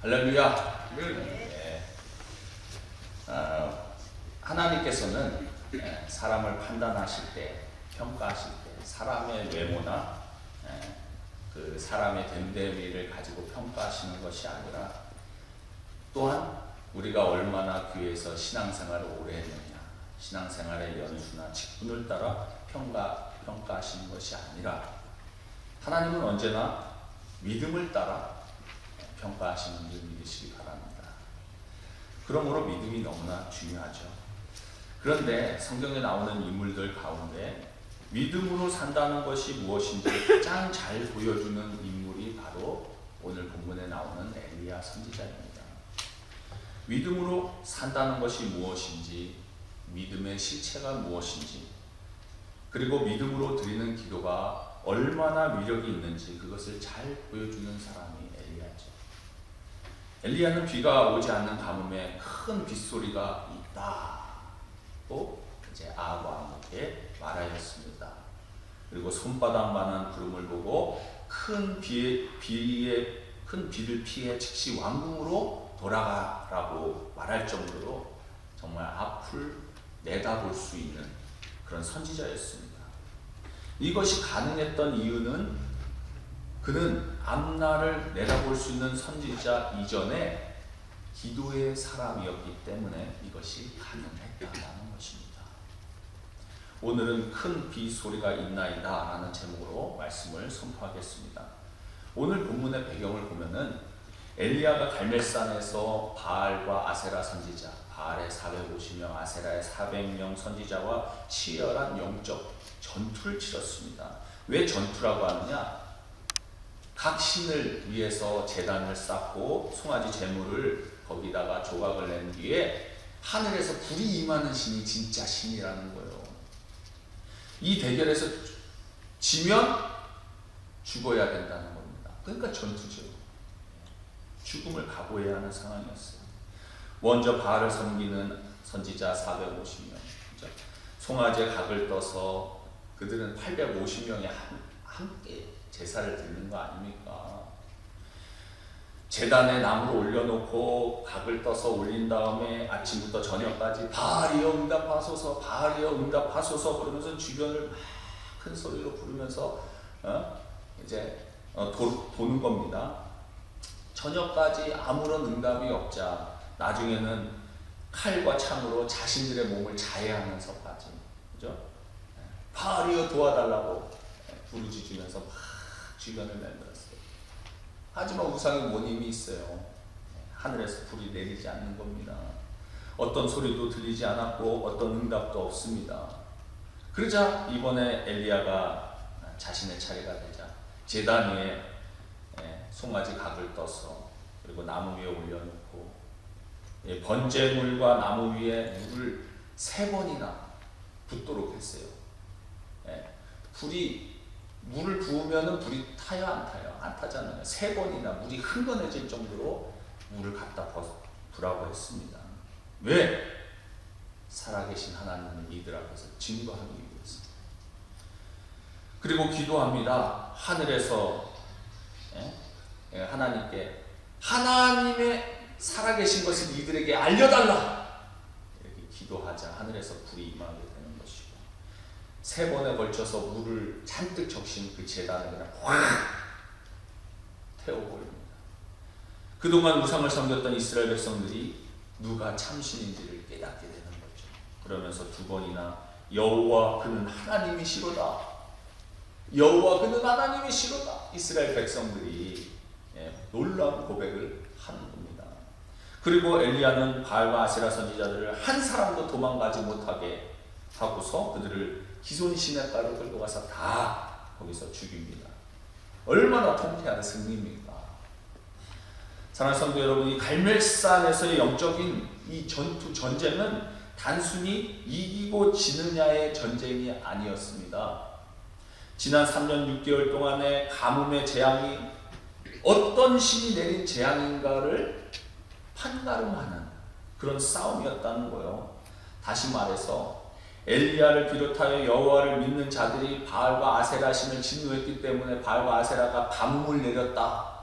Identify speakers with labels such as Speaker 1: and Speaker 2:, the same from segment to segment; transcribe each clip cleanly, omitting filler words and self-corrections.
Speaker 1: 할렐루야. 네. 하나님께서는 사람을 판단하실 때, 평가하실 때 사람의 외모나 그 사람의 됨됨이를 가지고 평가하시는 것이 아니라 또한 우리가 얼마나 교회에서 신앙생활을 오래 했느냐, 신앙생활의 연수나 직분을 따라 평가하시는 것이 아니라 하나님은 언제나 믿음을 따라 평가하시는 줄 믿으시기 바랍니다. 그러므로 믿음이 너무나 중요하죠. 그런데 성경에 나오는 인물들 가운데 믿음으로 산다는 것이 무엇인지 가장 잘 보여주는 인물이 바로 오늘 본문에 나오는 엘리야 선지자입니다. 믿음으로 산다는 것이 무엇인지, 믿음의 실체가 무엇인지, 그리고 믿음으로 드리는 기도가 얼마나 위력이 있는지 그것을 잘 보여주는 사람이 엘리야죠. 엘리야는 비가 오지 않는 가뭄에 큰 빗소리가 있다고 이제 아합에게 말하였습니다. 그리고 손바닥만한 구름을 보고 큰 비를 피해 즉시 왕궁으로 돌아가라고 말할 정도로 정말 앞을 내다볼 수 있는 그런 선지자였습니다. 이것이 가능했던 이유는 그는 앞날을 내다볼 수 있는 선지자 이전에 기도의 사람이었기 때문에 이것이 가능했다는 것입니다. 오늘은 큰 비 소리가 있나이다 라는 제목으로 말씀을 선포하겠습니다. 오늘 본문의 배경을 보면은 엘리야가 갈멜산에서 바알과 아세라 선지자, 바알의 450명, 아세라의 400명 선지자와 치열한 영적 전투를 치렀습니다. 왜 전투라고 하느냐? 각 신을 위해서 제단을 쌓고 송아지 제물을 거기다가 조각을 낸 뒤에 하늘에서 불이 임하는 신이 진짜 신이라는 거예요. 이 대결에서 지면 죽어야 된다는 겁니다. 그러니까 전투죠. 죽음을 각오해야 하는 상황이었어요. 먼저 바알을 섬기는 선지자 450명, 송아지의 각을 떠서 그들은 850명이 함께 제사를 드리는 거 아닙니까? 제단에 나무를 올려놓고 각을 떠서 올린 다음에 아침부터 저녁까지 바알이여 응답하소서, 바알이여 응답하소서 그러면서 주변을 막 큰 소리로 부르면서 도는 겁니다. 저녁까지 아무런 응답이 없자 나중에는 칼과 창으로 자신들의 몸을 자해하면서까지, 그죠? 바알이여 도와달라고 부르짖으면서 막 주변을 만들었어요. 하지만 우상이 뭔 힘이 있어요. 하늘에서 불이 내리지 않는 겁니다. 어떤 소리도 들리지 않았고 어떤 응답도 없습니다. 그러자 이번에 엘리야가 자신의 차례가 되자 제단 위에 송아지 각을 떠서 그리고 나무 위에 올려놓고 번제물과 나무 위에 물을 3번이나 붓도록 했어요. 물을 부으면 불이 타요, 안 타요? 안 타잖아요. 3번이나 물이 흥건해질 정도로 물을 갖다 부라고 했습니다. 왜? 살아계신 하나님을 믿으라고 해서 증거하기 위해서. 그리고 기도합니다. 하늘에서 하나님께 하나님의 살아계신 것을 이들에게 알려달라 이렇게 기도하자 하늘에서 불이 임하게 되는 것이고 3번에 걸쳐서 물을 잔뜩 적신 그 제단을 그냥 확 태워버립니다. 그동안 우상을 섬겼던 이스라엘 백성들이 누가 참신인지를 깨닫게 되는 거죠. 그러면서 2번이나 여호와 그는 하나님이시로다, 여호와 그는 하나님이시로다 이스라엘 백성들이 놀라운 고백을 하는 겁니다. 그리고 엘리야는 바알과 아세라 선지자들을 한 사람도 도망가지 못하게 하고서 그들을 기손 시냇가로 끌고 가서 다 거기서 죽입니다. 얼마나 통쾌한 승리입니까? 사랑하는 성도 여러분, 이 갈멜산에서의 영적인 이 전쟁은 단순히 이기고 지느냐의 전쟁이 아니었습니다. 지난 3년 6개월 동안의 가뭄의 재앙이 어떤 신이 내린 재앙인가를 판가름하는 그런 싸움이었다는 거예요. 다시 말해서 엘리야를 비롯하여 여호와를 믿는 자들이 바알과 아세라 신을 진노했기 때문에 바알과 아세라가 가뭄을 내렸다.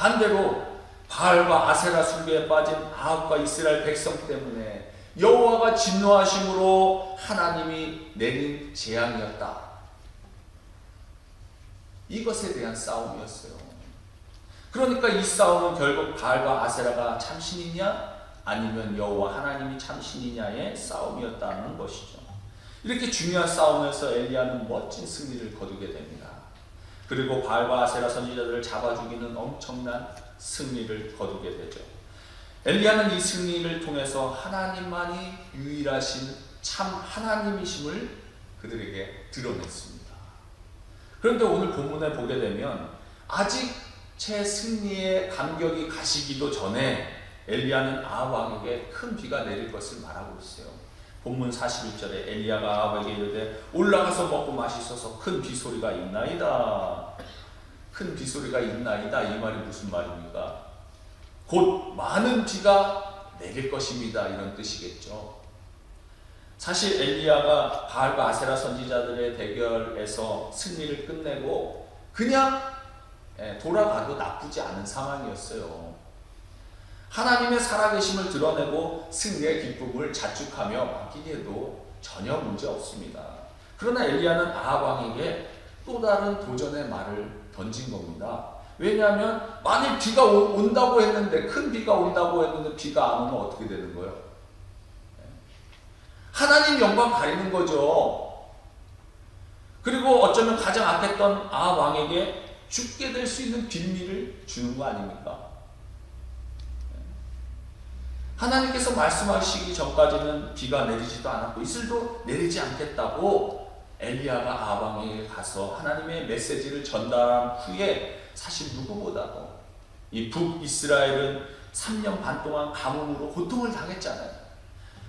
Speaker 1: 반대로 바알과 아세라 숭배에 빠진 아합과 이스라엘 백성 때문에 여호와가 진노하심으로 하나님이 내린 재앙이었다. 이것에 대한 싸움이었어요. 그러니까 이 싸움은 결국 바알과 아세라가 참신이냐 아니면 여호와 하나님이 참신이냐의 싸움이었다는 것이죠. 이렇게 중요한 싸움에서 엘리야는 멋진 승리를 거두게 됩니다. 그리고 바알과 아세라 선지자들을 잡아 죽이는 엄청난 승리를 거두게 되죠. 엘리야는 이 승리를 통해서 하나님만이 유일하신 참 하나님이심을 그들에게 드러냈습니다. 그런데 오늘 본문에 보게 되면 아직 채 승리의 감격이 가시기도 전에 엘리야는 아합 왕에게 큰 비가 내릴 것을 말하고 있어요. 본문 41절에 엘리야가 아합에게 이르되 올라가서 먹고 마시소서. 큰 비소리가 있나이다. 큰 비소리가 있나이다. 이 말이 무슨 말입니까? 곧 많은 비가 내릴 것입니다. 이런 뜻이겠죠. 사실 엘리야가 바알과 아세라 선지자들의 대결에서 승리를 끝내고 그냥 돌아가도 나쁘지 않은 상황이었어요. 하나님의 살아계심을 드러내고 승리의 기쁨을 자축하며 맡기기에도 전혀 문제 없습니다. 그러나 엘리야는 아합 왕에게 또 다른 도전의 말을 던진 겁니다. 왜냐하면 만일 비가 온다고 했는데, 큰 비가 온다고 했는데 비가 안 오면 어떻게 되는 거예요? 하나님 영광 가리는 거죠. 그리고 어쩌면 가장 악했던 아합 왕에게 죽게 될 수 있는 빌미를 주는 거 아닙니까? 하나님께서 말씀하시기 전까지는 비가 내리지도 않았고 이슬도 내리지 않겠다고 엘리야가 아합 왕에게 가서 하나님의 메시지를 전달한 후에 사실 누구보다도 이 북이스라엘은 3년 반 동안 가뭄으로 고통을 당했잖아요.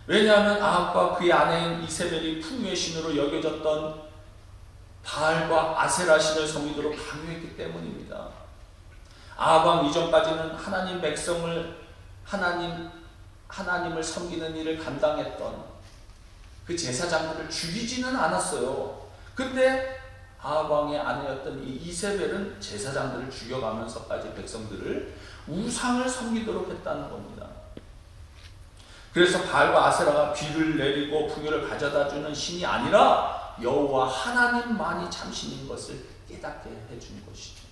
Speaker 1: 왜냐하면 아합과 그의 아내인 이세벨이 풍요의 신으로 여겨졌던 바알과 아세라 신을 섬기도록 강요했기 때문입니다. 아합 왕 이전까지는 하나님 백성을 하나님을 섬기는 일을 감당했던 그 제사장들을 죽이지는 않았어요. 근데 아합 왕의 아내였던 이 이세벨은 제사장들을 죽여가면서까지 백성들을 우상을 섬기도록 했다는 겁니다. 그래서 바알과 아세라가 비를 내리고 풍요를 가져다주는 신이 아니라 여호와 하나님만이 참신인 것을 깨닫게 해준 것이죠.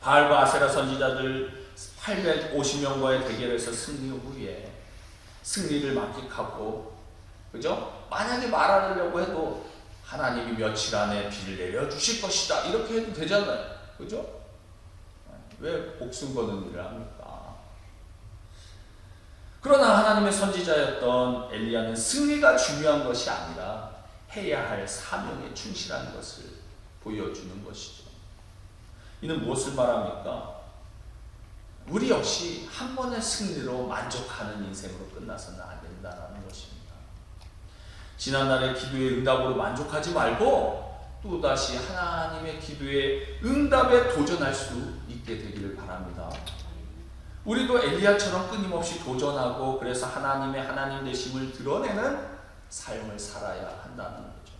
Speaker 1: 바알과 아세라 선지자들 850명과의 대결에서 승리 후에 승리를 만끽하고, 그죠? 만약에 말하려고 해도 하나님이 며칠 안에 비를 내려주실 것이다 이렇게 해도 되잖아요. 그죠? 왜 목숨 거는 일을 합니까? 그러나 하나님의 선지자였던 엘리야는 승리가 중요한 것이 아니라 해야 할 사명에 충실한 것을 보여주는 것이죠. 이는 무엇을 말합니까? 우리 역시 한 번의 승리로 만족하는 인생으로 끝나서는 안 된다는 것입니다. 지난날의 기도의 응답으로 만족하지 말고 또다시 하나님의 기도의 응답에 도전할 수 있게 되기를 바랍니다. 우리도 엘리야처럼 끊임없이 도전하고 그래서 하나님의 하나님 되심을 드러내는 삶을 살아야 한다는 거죠.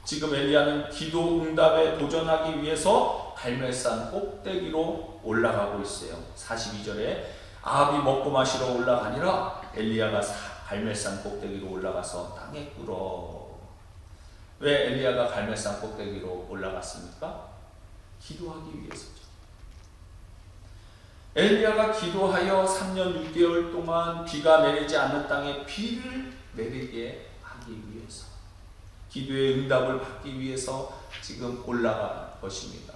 Speaker 1: 지금 엘리야는 기도 응답에 도전하기 위해서 갈멜산 꼭대기로 올라가고 있어요. 42절에 아합이 먹고 마시러 올라가니라 엘리야가 갈멜산 꼭대기로 올라가서 땅에 꿇어. 왜 엘리야가 갈멜산 꼭대기로 올라갔습니까? 기도하기 위해서죠. 엘리야가 기도하여 3년 6개월 동안 비가 내리지 않는 땅에 비를 내리게 하기 위해서, 기도의 응답을 받기 위해서 지금 올라간 것입니다.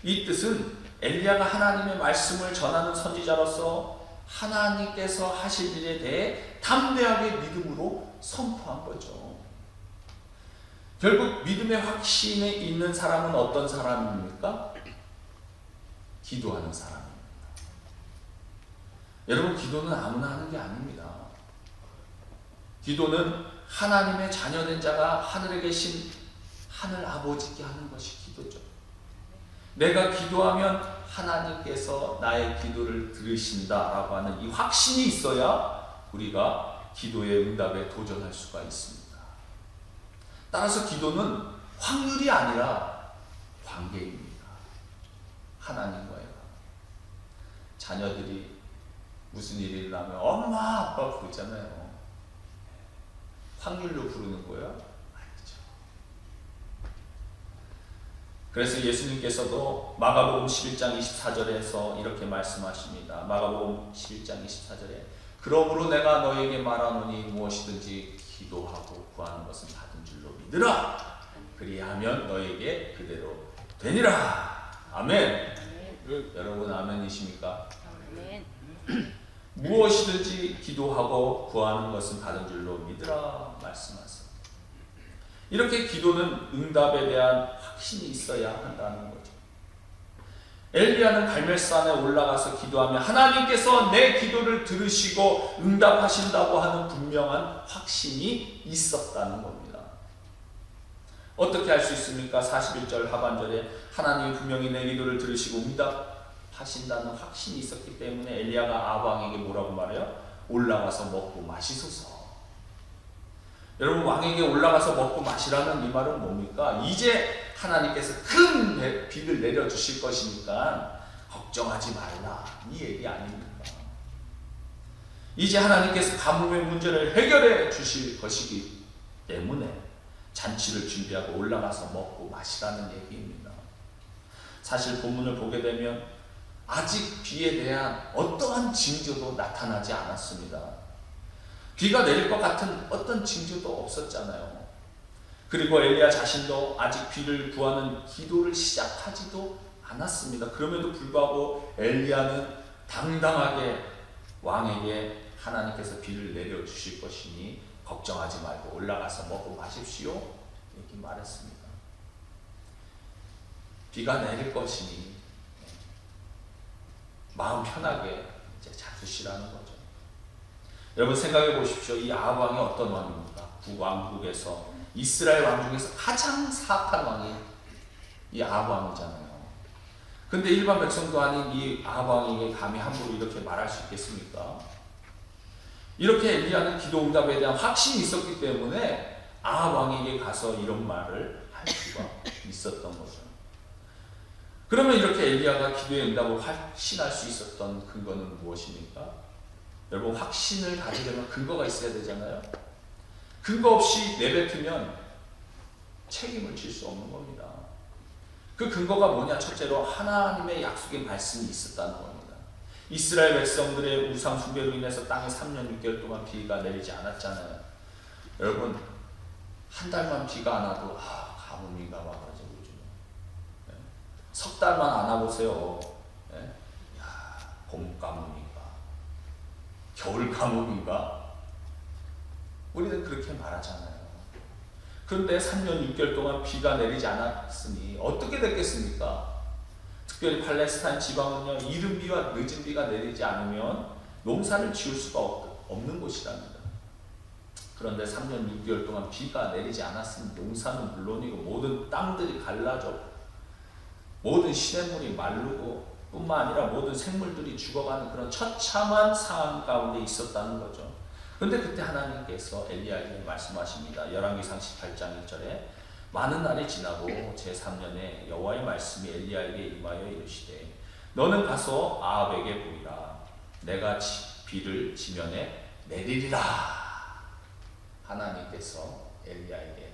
Speaker 1: 이 뜻은 엘리야가 하나님의 말씀을 전하는 선지자로서 하나님께서 하실 일에 대해 담대하게 믿음으로 선포한 거죠. 결국 믿음의 확신에 있는 사람은 어떤 사람입니까? 기도하는 사람입니다. 여러분, 기도는 아무나 하는 게 아닙니다. 기도는 하나님의 자녀된 자가 하늘에 계신 하늘 아버지께 하는 것이 기도죠. 내가 기도하면 하나님께서 나의 기도를 들으신다라고 하는 이 확신이 있어야 우리가 기도의 응답에 도전할 수가 있습니다. 따라서 기도는 확률이 아니라 관계입니다. 하나님과의 자녀들이 무슨 일이 일어나면 엄마 아빠 부르잖아요. 확률로 부르는 거예요? 아니죠. 그래서 예수님께서도 마가복음 11장 24절에서 이렇게 말씀하십니다. 마가복음 11장 24절에 그러므로 내가 너에게 말하노니 무엇이든지 기도하고 구하는 것은 받은 줄로 믿으라. 그리하면 너에게 그대로 되니라. 아멘. 여러분 아멘이십니까?
Speaker 2: 아멘.
Speaker 1: 무엇이든지 기도하고 구하는 것은 받은 줄로 믿으라 말씀하세요. 이렇게 기도는 응답에 대한 확신이 있어야 한다는 거죠. 엘리야는 갈멜산에 올라가서 기도하며 하나님께서 내 기도를 들으시고 응답하신다고 하는 분명한 확신이 있었다는 겁니다. 어떻게 할 수 있습니까? 41절 하반절에 하나님이 분명히 내 기도를 들으시고 응답하신다는 확신이 있었기 때문에 엘리야가 아합 왕에게 뭐라고 말해요? 올라가서 먹고 마시소서. 여러분, 왕에게 올라가서 먹고 마시라는 이 말은 뭡니까? 이제 하나님께서 큰 비를 내려주실 것이니까 걱정하지 말라, 이 얘기 아닙니까? 이제 하나님께서 가뭄의 문제를 해결해 주실 것이기 때문에 잔치를 준비하고 올라가서 먹고 마시라는 얘기입니다. 사실 본문을 보게 되면 아직 비에 대한 어떠한 징조도 나타나지 않았습니다. 비가 내릴 것 같은 어떤 징조도 없었잖아요. 그리고 엘리야 자신도 아직 비를 구하는 기도를 시작하지도 않았습니다. 그럼에도 불구하고 엘리야는 당당하게 왕에게 하나님께서 비를 내려주실 것이니 걱정하지 말고 올라가서 먹고 마십시오, 이렇게 말했습니다. 비가 내릴 것이니 마음 편하게 이제 잡수시라는 거죠. 여러분 생각해 보십시오. 이 아합 왕이 어떤 왕입니까? 북왕국에서 이스라엘 왕 중에서 가장 사악한 왕이 이 아합 왕이잖아요. 근데 일반 백성도 아닌 이 아합 왕에게 감히 함부로 이렇게 말할 수 있겠습니까? 이렇게 엘리야는 기도 응답에 대한 확신이 있었기 때문에 아합 왕에게 가서 이런 말을 할 수가 있었던 거죠. 그러면 이렇게 엘리야가 기도의 응답을 확신할 수 있었던 근거는 무엇입니까? 여러분, 확신을 가지려면 근거가 있어야 되잖아요. 근거 없이 내뱉으면 책임을 질 수 없는 겁니다. 그 근거가 뭐냐? 첫째로 하나님의 약속의 말씀이 있었다는 겁니다. 이스라엘 백성들의 우상 숭배로 인해서 땅에 3년 6개월 동안 비가 내리지 않았잖아요. 여러분, 한 달만 비가 안 와도 가뭄인가 와가지고 네. 석 달만 안 와보세요. 네. 봄 가뭄인가 겨울 가뭄인가, 우리는 그렇게 말하잖아요. 그런데 3년 6개월 동안 비가 내리지 않았으니 어떻게 됐겠습니까? 특별히 팔레스타인 지방은요, 이른 비와 늦은 비가 내리지 않으면 농사를 지을 수가 없는 곳이랍니다. 그런데 3년 6개월 동안 비가 내리지 않았으면 농사는 물론이고 모든 땅들이 갈라져 모든 시냇물이 마르고 뿐만 아니라 모든 생물들이 죽어가는 그런 처참한 상황 가운데 있었다는 거죠. 그런데 그때 하나님께서 엘리야에게 말씀하십니다. 열왕기상 18장 1절에 많은 날이 지나고 제3년에 여호와의 말씀이 엘리야에게 임하여 이르시되 너는 가서 아합에게 보이라. 내가 비를 지면에 내리리라. 하나님께서 엘리야에게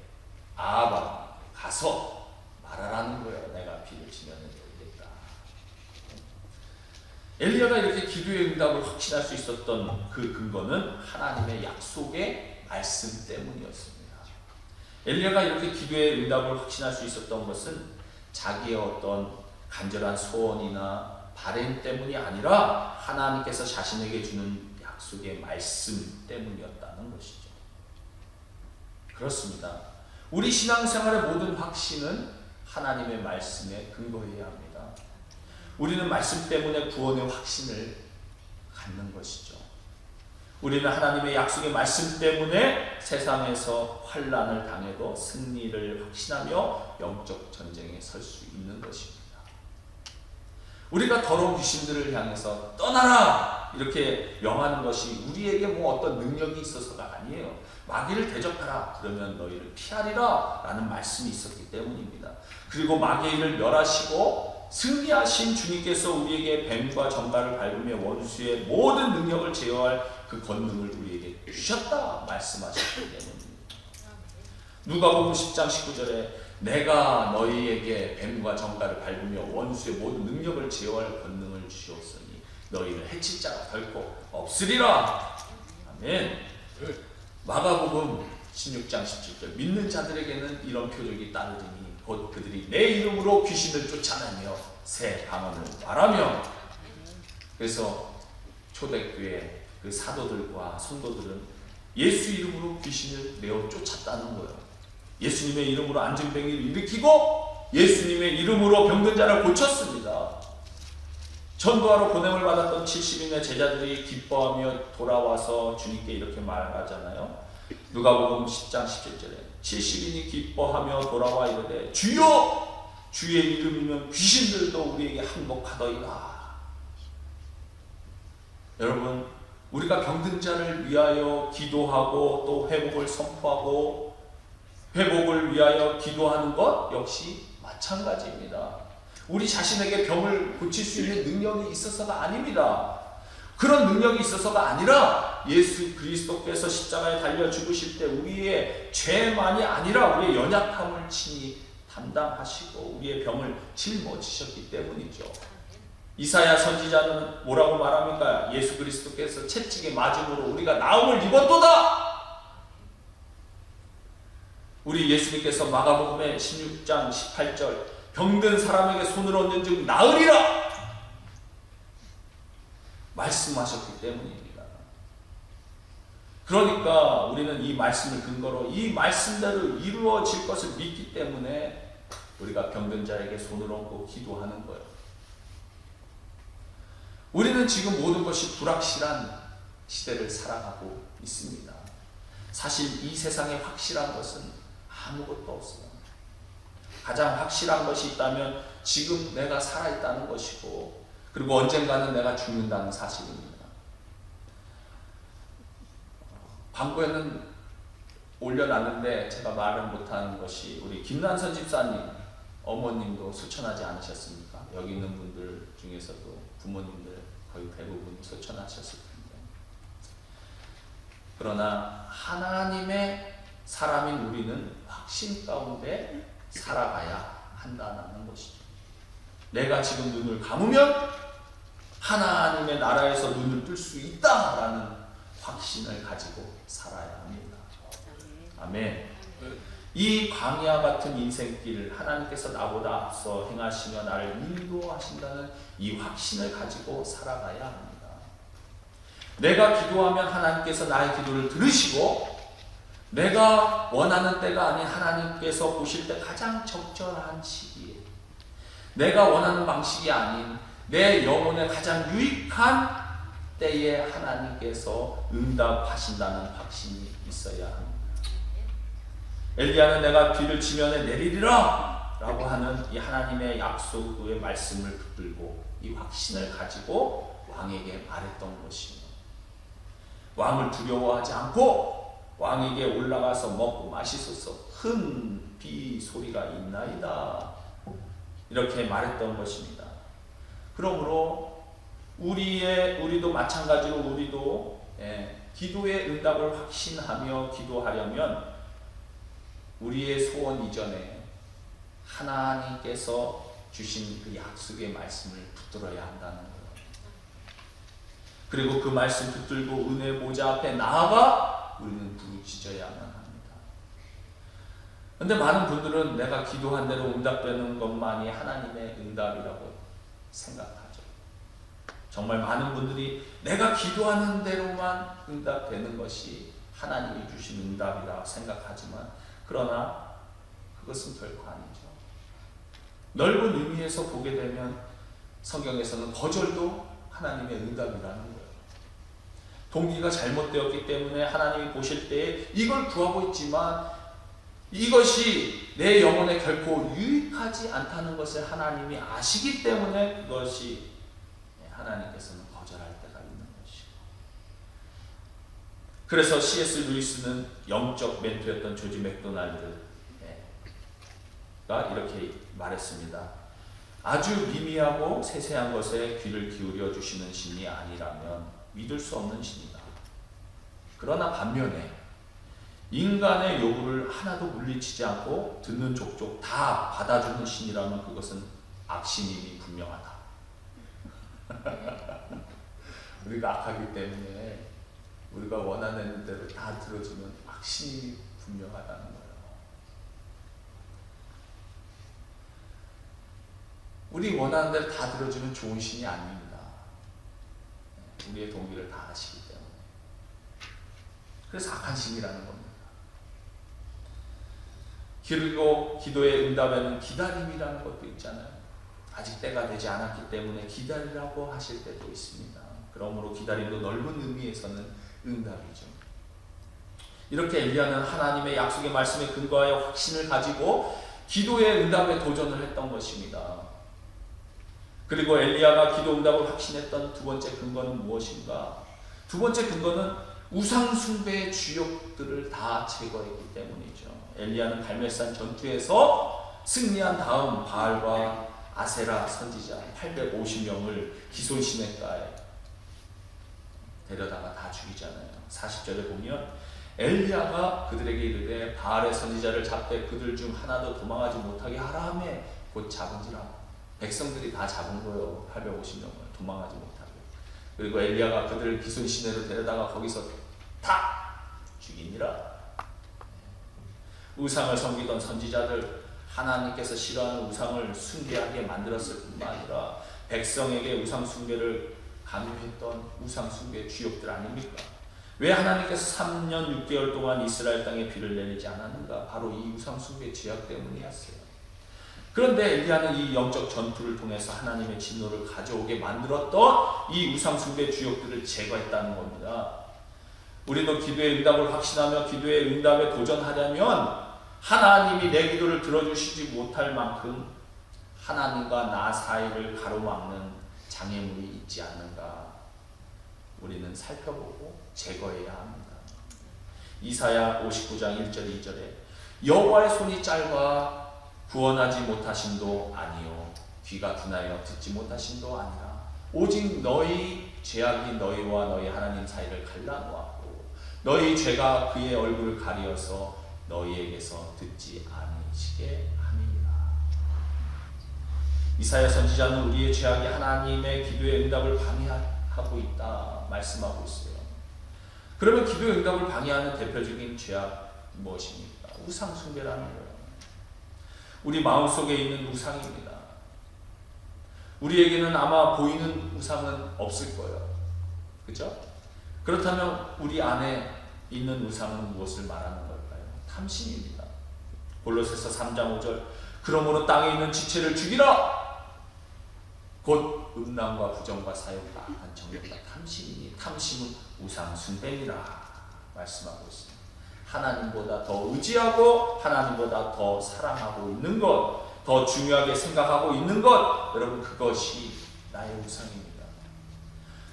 Speaker 1: 아합아 가서 말하라는 거예요. 내가 비를 지면에 내리겠다. 엘리야가 이렇게 기도의 응답을 확신할 수 있었던 그 근거는 하나님의 약속의 말씀 때문이었습니다. 엘리야가 이렇게 기도의 응답을 확신할 수 있었던 것은 자기의 어떤 간절한 소원이나 바람 때문이 아니라 하나님께서 자신에게 주는 약속의 말씀 때문이었다는 것이죠. 그렇습니다. 우리 신앙생활의 모든 확신은 하나님의 말씀에 근거해야 합니다. 우리는 말씀 때문에 구원의 확신을 갖는 것이죠. 우리는 하나님의 약속의 말씀 때문에 세상에서 환난을 당해도 승리를 확신하며 영적 전쟁에 설 수 있는 것입니다. 우리가 더러운 귀신들을 향해서 떠나라 이렇게 명하는 것이 우리에게 뭐 어떤 능력이 있어서가 아니에요. 마귀를 대적하라 그러면 너희를 피하리라 라는 말씀이 있었기 때문입니다. 그리고 마귀를 멸하시고 승리하신 주님께서 우리에게 뱀과 정갈을 밟으며 원수의 모든 능력을 제어할 그 권능을 우리에게 주셨다 말씀하셨기 때문입니다. 누가복음 10장 19절에 내가 너희에게 뱀과 정갈을 밟으며 원수의 모든 능력을 제어할 권능을 주시옵으니 너희를 해칠 자가 결코 없으리라. 아멘. 마가복음 16장 17절 믿는 자들에게는 이런 표적이 따르리니 곧 그들이 내 이름으로 귀신을 쫓아내며 새 방언을 말하며. 그래서 초대교회 그 사도들과 성도들은 예수 이름으로 귀신을 내어 쫓았다는 거예요. 예수님의 이름으로 안진뱅이를 일으키고 예수님의 이름으로 병든 자를 고쳤습니다. 전도하러 보냄을 받았던 70인의 제자들이 기뻐하며 돌아와서 주님께 이렇게 말하잖아요. 누가복음 10장 17절에 70인이 기뻐하며 돌아와 이르되 주여 주의 이름이면 귀신들도 우리에게 항복하더이다. 여러분, 우리가 병든 자를 위하여 기도하고 또 회복을 선포하고 회복을 위하여 기도하는 것 역시 마찬가지입니다. 우리 자신에게 병을 고칠 수 있는 능력이 있어서가 아닙니다. 그런 능력이 있어서가 아니라 예수 그리스도께서 십자가에 달려 죽으실 때 우리의 죄만이 아니라 우리의 연약함을 친히 담당하시고 우리의 병을 짊어지셨기 때문이죠. 이사야 선지자는 뭐라고 말합니까? 예수 그리스도께서 채찍에 맞음으로 우리가 나음을 입었도다. 우리 예수님께서 마가복음의 16장 18절 병든 사람에게 손을 얹는 즉 나으리라 말씀하셨기 때문입니다. 그러니까 우리는 이 말씀을 근거로 이 말씀대로 이루어질 것을 믿기 때문에 우리가 병든 자에게 손을 얹고 기도하는 거예요. 우리는 지금 모든 것이 불확실한 시대를 살아가고 있습니다. 사실 이 세상에 확실한 것은 아무것도 없어요. 가장 확실한 것이 있다면 지금 내가 살아있다는 것이고 그리고 언젠가는 내가 죽는다는 사실입니다. 광고에는 올려놨는데 제가 말을 못하는 것이 우리 김난선 집사님 어머님도 소천하지 않으셨습니까? 여기 있는 분들 중에서도 부모님들 거의 대부분 소천하셨을 텐데 그러나 하나님의 사람인 우리는 확신 가운데 살아가야 한다는 것이죠. 내가 지금 눈을 감으면 하나님의 나라에서 눈을 뜰 수 있다라는 확신을 가지고 살아야 합니다. 아멘. 이 광야 같은 인생길을 하나님께서 나보다 앞서 행하시며 나를 인도하신다는 이 확신을 가지고 살아가야 합니다. 내가 기도하면 하나님께서 나의 기도를 들으시고 내가 원하는 때가 아닌 하나님께서 보실 때 가장 적절한 시기에 내가 원하는 방식이 아닌 내 영혼에 가장 유익한 때에 하나님께서 응답하신다는 확신이 있어야 합니다. 엘리야는 내가 비를 지면에 내리리라 라고 하는 이 하나님의 약속의 말씀을 붙들고 이 확신을 가지고 왕에게 말했던 것이며 왕을 두려워하지 않고 왕에게 올라가서 먹고 마시소서 큰 비 소리가 있나이다 이렇게 말했던 것입니다. 그러므로 우리도 마찬가지로 우리도 기도의 응답을 확신하며 기도하려면 우리의 소원 이전에 하나님께서 주신 그 약속의 말씀을 붙들어야 한다는 거예요. 그리고 그 말씀 붙들고 은혜 보좌 앞에 나아가 우리는 부르짖어야만 합니다. 그런데 많은 분들은 내가 기도한 대로 응답되는 것만이 하나님의 응답이라고 생각하죠. 정말 많은 분들이 내가 기도하는 대로만 응답되는 것이 하나님이 주신 응답이라 생각하지만 그러나 그것은 결코 아니죠. 넓은 의미에서 보게 되면 성경에서는 거절도 하나님의 응답이라는 거예요. 동기가 잘못되었기 때문에 하나님이 보실 때에 이걸 구하고 있지만 이것이 내 영혼에 결코 유익하지 않다는 것을 하나님이 아시기 때문에 그것이 하나님께서는 거절할 때가 있는 것이고 그래서 C.S. 루이스는 영적 멘토였던 조지 맥도날드가 이렇게 말했습니다. 아주 미미하고 세세한 것에 귀를 기울여 주시는 신이 아니라면 믿을 수 없는 신이다. 그러나 반면에 인간의 요구를 하나도 물리치지 않고 듣는 족족 다 받아주는 신이라면 그것은 악신임이 분명하다. 우리가 악하기 때문에 우리가 원하는 대로 다 들어주면 악신임이 분명하다는 거예요. 우리 원하는 대로 다 들어주면 좋은 신이 아닙니다. 우리의 동기를 다 아시기 때문에. 그래서 악한 신이라는 겁니다. 그리고 기도의 응답에는 기다림이라는 것도 있잖아요. 아직 때가 되지 않았기 때문에 기다리라고 하실 때도 있습니다. 그러므로 기다림도 넓은 의미에서는 응답이죠. 이렇게 엘리야는 하나님의 약속의 말씀에 근거하여 확신을 가지고 기도의 응답에 도전을 했던 것입니다. 그리고 엘리야가 기도 응답을 확신했던 두 번째 근거는 무엇인가? 두 번째 근거는 우상 숭배의 주역들을 다 제거했기 때문이죠. 엘리야는 갈멜산 전투에서 승리한 다음 바알과 아세라 선지자 850명을 기손 시냇가에 데려다가 다 죽이잖아요. 40절에 보면 엘리야가 그들에게 이르되 바알의 선지자를 잡되 그들 중 하나도 도망하지 못하게 하라하며 곧 잡은지라. 백성들이 다 잡은 거예요. 850명을 도망하지 못하게. 그리고 엘리야가 그들을 기손 시내로 데려다가 거기서 다 죽이니라. 우상을 섬기던 선지자들, 하나님께서 싫어하는 우상을 숭배하게 만들었을 뿐만 아니라 백성에게 우상 숭배를 강요했던 우상 숭배의 주역들 아닙니까? 왜 하나님께서 3년 6개월 동안 이스라엘 땅에 비를 내리지 않았는가? 바로 이 우상 숭배의 죄악 때문이었어요. 그런데 엘리야는 이 영적 전투를 통해서 하나님의 진노를 가져오게 만들었던 이 우상 숭배의 주역들을 제거했다는 겁니다. 우리도 기도의 응답을 확신하며 기도의 응답에 도전하려면 하나님이 내 기도를 들어주시지 못할 만큼 하나님과 나 사이를 가로막는 장애물이 있지 않는가 우리는 살펴보고 제거해야 합니다. 이사야 59장 1절 2절에 여호와의 손이 짧아 구원하지 못하심도 아니요 귀가 둔하여 듣지 못하심도 아니라 오직 너희 죄악이 너희와 너희 하나님 사이를 갈라놓았고 너희 죄가 그의 얼굴을 가리어서 너희에게서 듣지 아니시게 함이니라. 이사야 선지자는 우리의 죄악이 하나님의 기도의 응답을 방해하고 있다 말씀하고 있어요. 그러면 기도의 응답을 방해하는 대표적인 죄악 무엇입니까? 우상 숭배라는 거예요. 우리 마음속에 있는 우상입니다. 우리에게는 아마 보이는 우상은 없을 거예요. 그렇죠? 그렇다면 우리 안에 있는 우상은 무엇을 말하는 걸까요? 탐심입니다. 골로새서 3장 5절 그러므로 땅에 있는 지체를 죽이라! 곧 음란과 부정과 사욕과 악한 정욕과 탐심이니 탐심은 우상 숭배니라 말씀하고 있습니다. 하나님보다 더 의지하고 하나님보다 더 사랑하고 있는 것, 더 중요하게 생각하고 있는 것, 여러분 그것이 나의 우상입니다.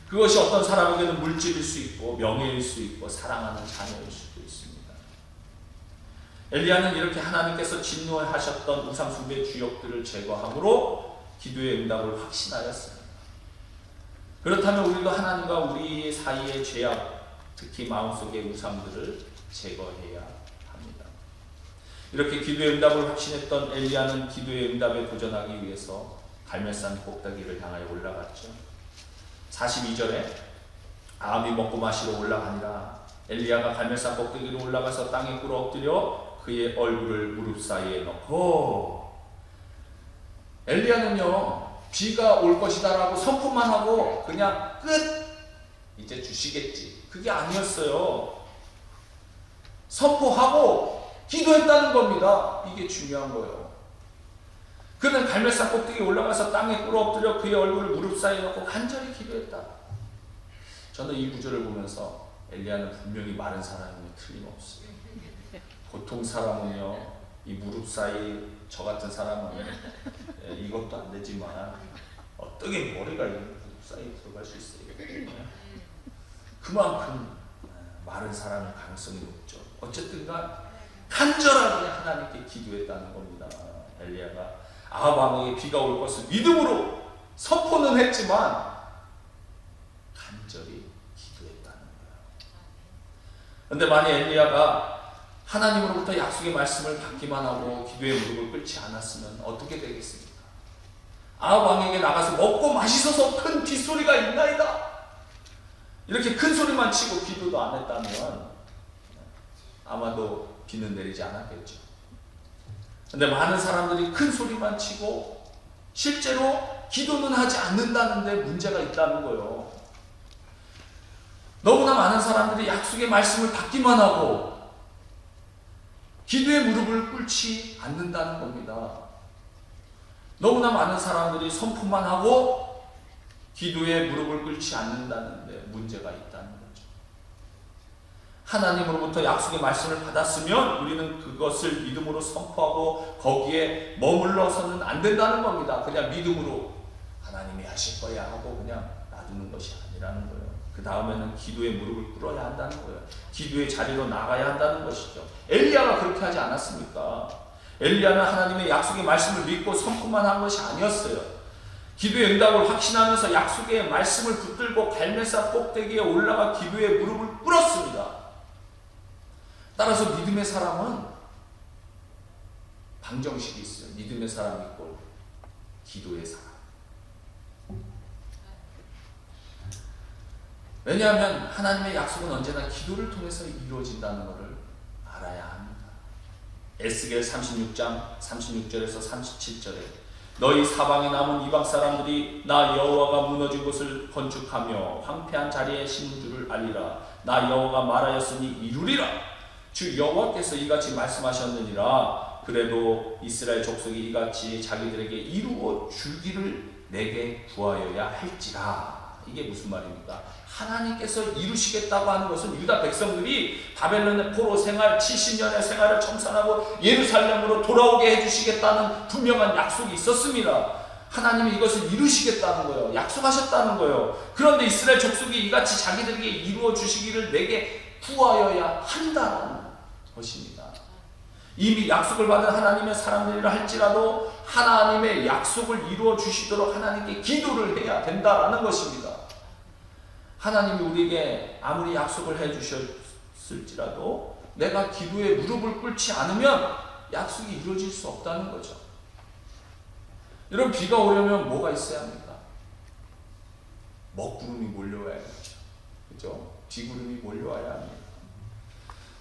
Speaker 1: 그것이 어떤 사람에게는 물질일 수 있고 명예일 수 있고 사랑하는 자녀일 수도 있습니다. 엘리야는 이렇게 하나님께서 진노하셨던 우상 숭배의 주역들을 제거함으로 기도의 응답을 확신하였습니다. 그렇다면 우리도 하나님과 우리 사이의 죄악, 특히 마음속의 우상들을 제거해야 합니다. 이렇게 기도의 응답을 확신했던 엘리야는 기도의 응답에 도전하기 위해서 갈멜산 꼭대기를 향하여 올라갔죠. 42절에 아합이 먹고 마시러 올라가니라. 엘리야가 갈멜산 꼭대기로 올라가서 땅에 꿇어 엎드려 그의 얼굴을 무릎 사이에 넣고 엘리야는요 비가 올 것이다라고 선포만 하고 그냥 끝 이제 주시겠지 그게 아니었어요. 선포하고 기도했다는 겁니다. 이게 중요한 거예요. 그는 갈멜산 꼭대기에 올라가서 땅에 꿇어 엎드려 그의 얼굴을 무릎 사이에 넣고 간절히 기도했다. 저는 이 구절을 보면서 엘리야는 분명히 마른 사람이면 틀림없어요. 보통 사람은요 이 무릎 사이 저 같은 사람은 이것도 안 되지만 어떻게 머리가 이 무릎 사이에 들어갈 수 있어요. 그만큼 마른 사람의 가능성이 높죠. 어쨌든간 간절하게 하나님께 기도했다는 겁니다. 엘리야가 아합 왕에게 비가 올 것을 믿음으로 선포는 했지만 간절히 기도했다는 거예요. 그런데 만약 엘리야가 하나님으로부터 약속의 말씀을 받기만 하고 기도의 무릎을 꿇지 않았으면 어떻게 되겠습니까? 아합 왕에게 나가서 먹고 마시소서 큰 빗소리가 있나이다, 이렇게 큰 소리만 치고 기도도 안 했다면 아마도 비는 내리지 않았겠죠. 근데 많은 사람들이 큰 소리만 치고 실제로 기도는 하지 않는다는데 문제가 있다는 거예요. 너무나 많은 사람들이 약속의 말씀을 받기만 하고 기도의 무릎을 꿇지 않는다는 겁니다. 너무나 많은 사람들이 선포만 하고 기도의 무릎을 꿇지 않는다는데 문제가 있다는 거죠. 하나님으로부터 약속의 말씀을 받았으면 우리는 그것을 믿음으로 선포하고 거기에 머물러서는 안 된다는 겁니다. 그냥 믿음으로 하나님이 하실 거야 하고 그냥 놔두는 것이 아니라는 거예요. 그 다음에는 기도의 무릎을 꿇어야 한다는 거예요. 기도의 자리로 나가야 한다는 것이죠. 엘리야가 그렇게 하지 않았습니까? 엘리야는 하나님의 약속의 말씀을 믿고 선포만 한 것이 아니었어요. 기도의 응답을 확신하면서 약속의 말씀을 붙들고 갈멜산 꼭대기에 올라가 기도의 무릎을 꿇었습니다. 따라서 믿음의 사람은 방정식이 있어요. 믿음의 사람 있고 기도의 사람. 왜냐하면 하나님의 약속은 언제나 기도를 통해서 이루어진다는 것을 알아야 합니다. 에스겔 36장 36절에서 37절에 너희 사방에 남은 이방 사람들이 나 여호와가 무너진 곳을 건축하며 황폐한 자리에 심은 줄을 알리라. 나 여호와가 말하였으니 이루리라. 주 여호와께서 이같이 말씀하셨느니라. 그래도 이스라엘 족속이 이같이 자기들에게 이루어 주기를 내게 구하여야 할지라. 이게 무슨 말입니까? 하나님께서 이루시겠다고 하는 것은 유다 백성들이 바벨론의 포로 생활 70년의 생활을 청산하고 예루살렘으로 돌아오게 해주시겠다는 분명한 약속이 있었습니다. 하나님이 이것을 이루시겠다는 거예요. 약속하셨다는 거예요. 그런데 이스라엘 족속이 이같이 자기들에게 이루어 주시기를 내게 구하여야 한다는 것입니다. 이미 약속을 받은 하나님의 사람들이라 할지라도 하나님의 약속을 이루어 주시도록 하나님께 기도를 해야 된다는 것입니다. 하나님이 우리에게 아무리 약속을 해 주셨을지라도 내가 기도에 무릎을 꿇지 않으면 약속이 이루어질 수 없다는 거죠. 여러분, 비가 오려면 뭐가 있어야 합니까? 먹구름이 몰려와야겠죠. 그죠? 비구름이 몰려와야 합니다.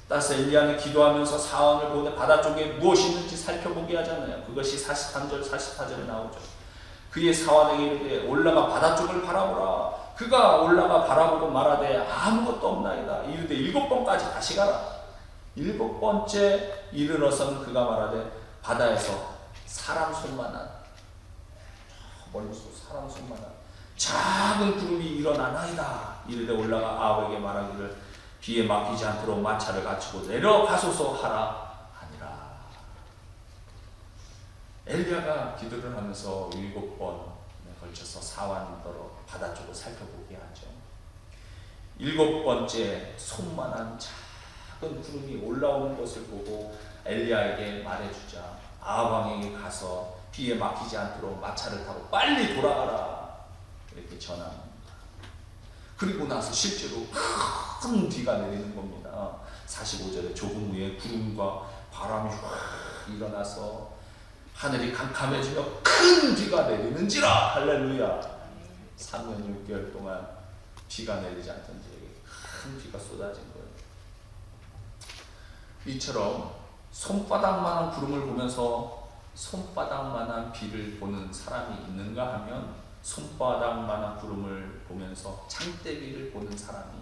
Speaker 1: 따라서 엘리야는 기도하면서 사원을 보내 바다 쪽에 무엇이 있는지 살펴보게 하잖아요. 그것이 43절 44절에 나오죠. 그의 사원에게 이르되 올라가 바다 쪽을 바라보라. 그가 올라가 바라보고 말하되 아무것도 없나이다. 이르되 7번까지 다시 가라. 7번째 이르러서는 그가 말하되 바다에서 사람 손만한, 멀리서 사람 손만한 작은 구름이 일어나나이다. 이르되 올라가 아합에게 말하기를 비에 막히지 않도록 마차를 갖추고 내려가소서 하라 하니라. 엘리야가 기도를 하면서 7번에 걸쳐서 사완더러 바다 쪽을 살펴보게 하죠. 7번째 손만한 작은 구름이 올라오는 것을 보고 엘리야에게 말해주자 아합 왕에게 가서 비에 막히지 않도록 마차를 타고 빨리 돌아가라 이렇게 전합니다. 그리고 나서 실제로 큰 비가 내리는 겁니다. 45절에 조금 후에 구름과 바람이 확 일어나서 하늘이 캄캄해지며 큰 비가 내리는지라. 할렐루야. 3년 6개월 동안 비가 내리지 않던 지역에 큰 비가 쏟아진 거예요. 이처럼 손바닥만한 구름을 보면서 손바닥만한 비를 보는 사람이 있는가 하면 손바닥만한 구름을 보면서 장대비를 보는 사람이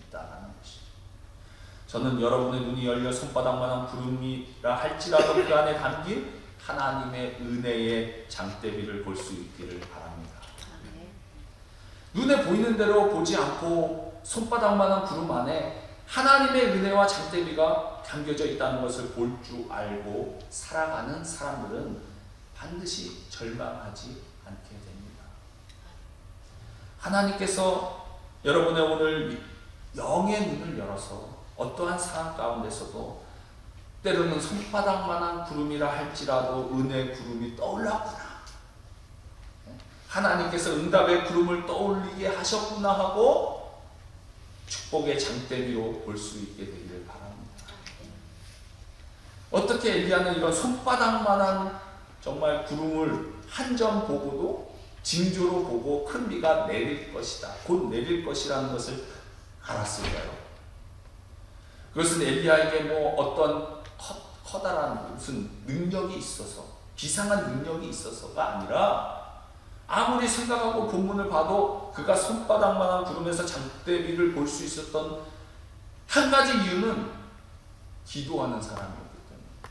Speaker 1: 있다는 것이죠. 저는 여러분의 눈이 열려 손바닥만한 구름이라 할지라도 그 안에 담긴 하나님의 은혜의 장대비를 볼 수 있기를 바랍니다. 눈에 보이는 대로 보지 않고 손바닥만한 구름 안에 하나님의 은혜와 장대비가 담겨져 있다는 것을 볼 줄 알고 살아가는 사람들은 반드시 절망하지 않게 됩니다. 하나님께서 여러분의 오늘 영의 눈을 열어서 어떠한 상황 가운데서도 때로는 손바닥만한 구름이라 할지라도 은혜의 구름이 떠올랐구나. 하나님께서 응답의 구름을 떠올리게 하셨구나 하고 축복의 장대비로 볼 수 있게 되기를 바랍니다. 어떻게 엘리야는 이런 손바닥만한 정말 구름을 한 점 보고도 징조로 보고 큰 비가 내릴 것이다, 곧 내릴 것이라는 것을 알았을까요? 그것은 엘리야에게 뭐 어떤 커다란 무슨 능력이 있어서, 비상한 능력이 있어서가 아니라 아무리 생각하고 본문을 봐도 그가 손바닥만한 구름에서 장대비를 볼 수 있었던 한 가지 이유는 기도하는 사람이었기 때문입니다.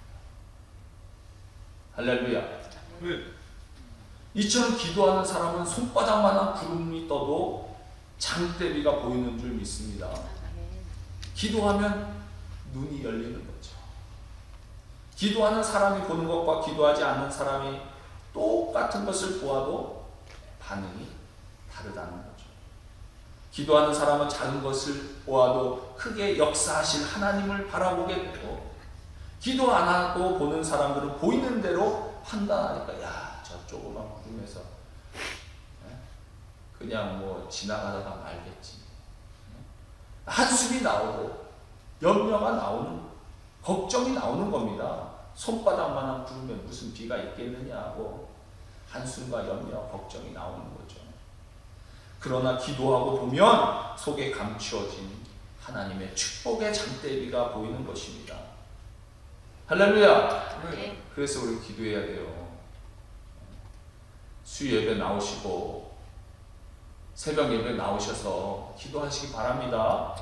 Speaker 1: 할렐루야. 이처럼 기도하는 사람은 손바닥만한 구름이 떠도 장대비가 보이는 줄 믿습니다. 기도하면 눈이 열리는 거죠. 기도하는 사람이 보는 것과 기도하지 않는 사람이 똑같은 것을 보아도 반응이 다르다는 거죠. 기도하는 사람은 작은 것을 보아도 크게 역사하실 하나님을 바라보게 되고, 기도 안 하고 보는 사람들은 보이는 대로 판단하니까 야, 저 조그만 구름에서 그냥 뭐 지나가다가 말겠지. 한숨이 나오고 염려가 나오는, 걱정이 나오는 겁니다. 손바닥만한 구름에 무슨 비가 있겠느냐 하고 한숨과 염려, 걱정이 나오는 거죠. 그러나 기도하고 보면 속에 감추어진 하나님의 축복의 장대비가 보이는 것입니다. 할렐루야. 그래서 우리 기도해야 돼요. 수요예배 나오시고 새벽 예배 나오셔서 기도하시기 바랍니다.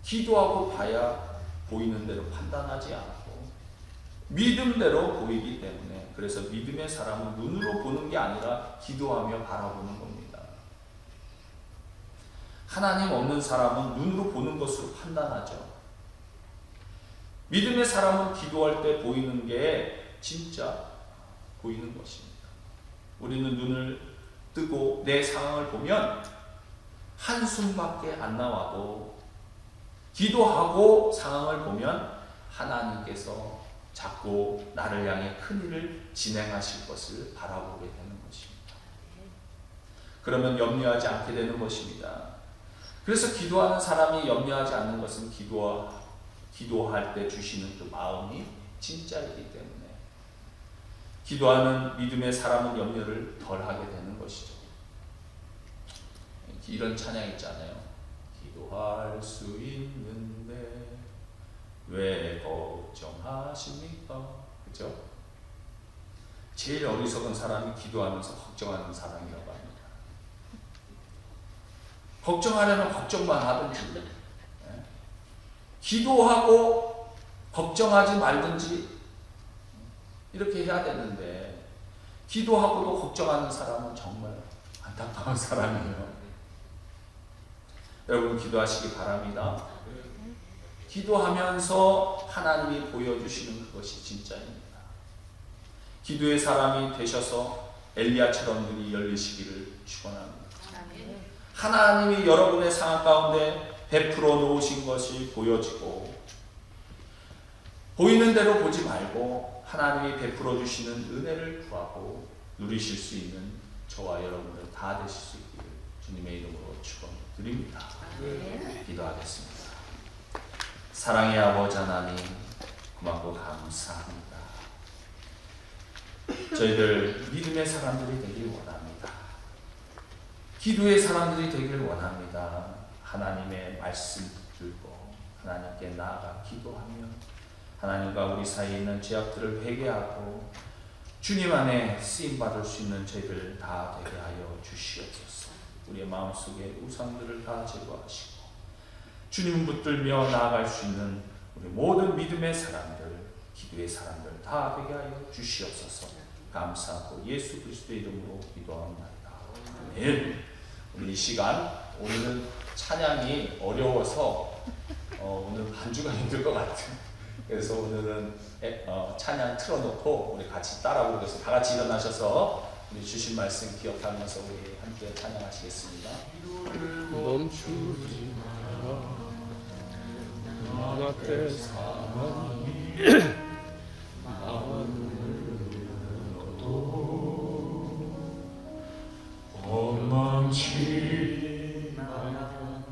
Speaker 1: 기도하고 봐야 보이는 대로 판단하지 않고 믿음대로 보이기 때문에, 그래서 믿음의 사람은 눈으로 보는 게 아니라 기도하며 바라보는 겁니다. 하나님 없는 사람은 눈으로 보는 것으로 판단하죠. 믿음의 사람은 기도할 때 보이는 게 진짜 보이는 것입니다. 우리는 눈을 뜨고 내 상황을 보면 한숨밖에 안 나와도 기도하고 상황을 보면 하나님께서 자꾸 나를 향해 큰 일을 진행하실 것을 바라보게 되는 것입니다. 그러면 염려하지 않게 되는 것입니다. 그래서 기도하는 사람이 염려하지 않는 것은 기도할 때 주시는 그 마음이 진짜이기 때문에, 기도하는 믿음의 사람은 염려를 덜 하게 되는 것이죠. 이런 찬양 있잖아요. 기도할 수 있는데 왜 걱정하십니까? 그죠? 제일 어리석은 사람이 기도하면서 걱정하는 사람이라고 합니다. 걱정하려면 걱정만 하든지, 기도하고 걱정하지 말든지 이렇게 해야 되는데, 기도하고도 걱정하는 사람은 정말 안타까운 사람이에요. 여러분 기도하시기 바랍니다. 기도하면서 하나님이 보여주시는 그것이 진짜입니다. 기도의 사람이 되셔서 엘리야처럼 눈이 열리시기를 축원합니다. 하나님이 여러분의 상황 가운데 베풀어 놓으신 것이 보여지고, 보이는 대로 보지 말고 하나님이 베풀어 주시는 은혜를 구하고 누리실 수 있는 저와 여러분들 다 되실 수 있기를 주님의 이름으로 축원드립니다. 기도하겠습니다. 사랑의 아버지 하나님, 고맙고 감사합니다. 저희들 믿음의 사람들이 되길 원합니다. 기도의 사람들이 되길 원합니다. 하나님의 말씀 붙들고 하나님께 나아가 기도하며 하나님과 우리 사이에 있는 죄악들을 회개하고 주님 안에 쓰임받을 수 있는 저희들 다 되게 하여 주시옵소서. 우리의 마음속에 우상들을 다 제거하시고 주님 붙들며 나아갈 수 있는 우리 모든 믿음의 사람들, 기도의 사람들 다 되게 하여 주시옵소서. 감사하고 예수 그리스도의 이름으로 기도합니다. 아멘. 우리 이 시간, 오늘은 찬양이 어려워서 오늘 반주가 힘들 것 같아요. 그래서 오늘은 찬양 틀어놓고 우리 같이 따라 부르겠습니다. 다 같이 일어나셔서 우리 주신 말씀 기억하면서 우리 함께 찬양하시겠습니다.
Speaker 2: 멈추지 마라. 나한테 사랑이
Speaker 1: 원망치 마라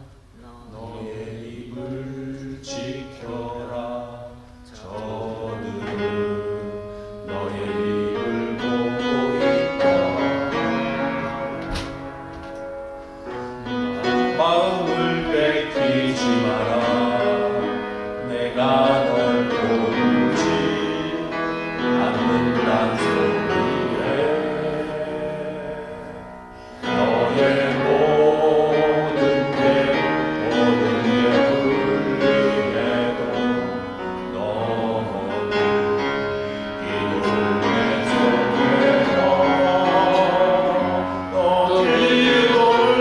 Speaker 1: 너의 입을 지켜라 저들은 너의 입을 보고 있다 마음을 뺏기지 마라 내가 널 보지 않는단 소리에 너의 모든 게 불리해도 너는 기도를 계속해라 너 기도를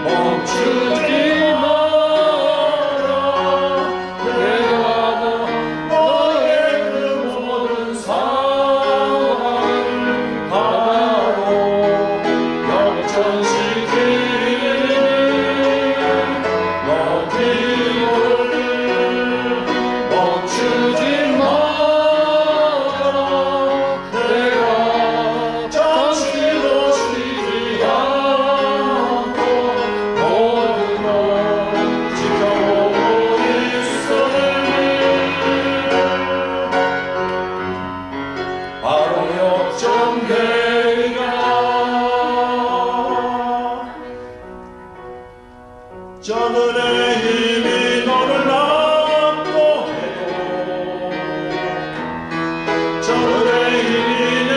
Speaker 1: 멈추지 마라 내가 너의 그 모든 상황을 바로 역전시키니 너 기도를 멈추지 마라 내가 잠시도 쉬지 않고 모든 걸 지켜보고 있으니 바로 역전되리라 저들의 힘이 너를 압도해도 저들의 힘이 내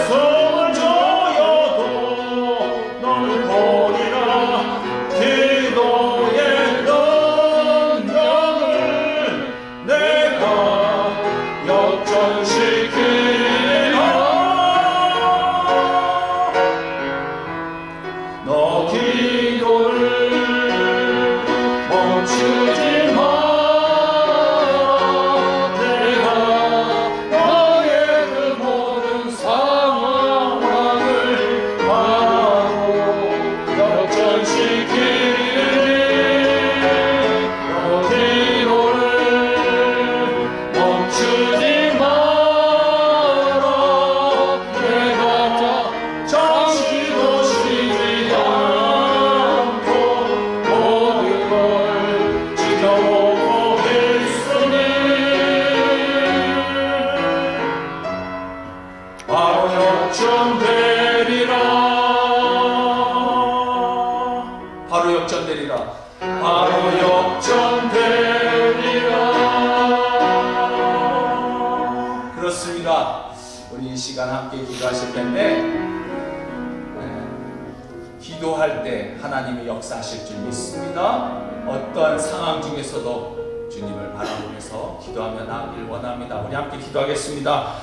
Speaker 1: 손을 조여도 너를 보리라 기도의 능력을 내가 역전시키리라 너 기도를 멈추지 마라 내가 너의 그 모든 상황을 바로 역전시키니 너 기도를 멈추지 마라 내가 잠시도 쉬지 않고 모든 걸 지켜보고 있으니 바로 역전되리라 바로 역전되리라 바로 역전되리라 그렇습니다. 우리 이 시간 함께 기도하실 텐데 기도할 때 하나님이 역사하실 줄 믿습니다. 어떠한 상황 중에서도 주님을 바라보면서 기도하며 나아가길 원합니다. 우리 함께 기도하겠습니다.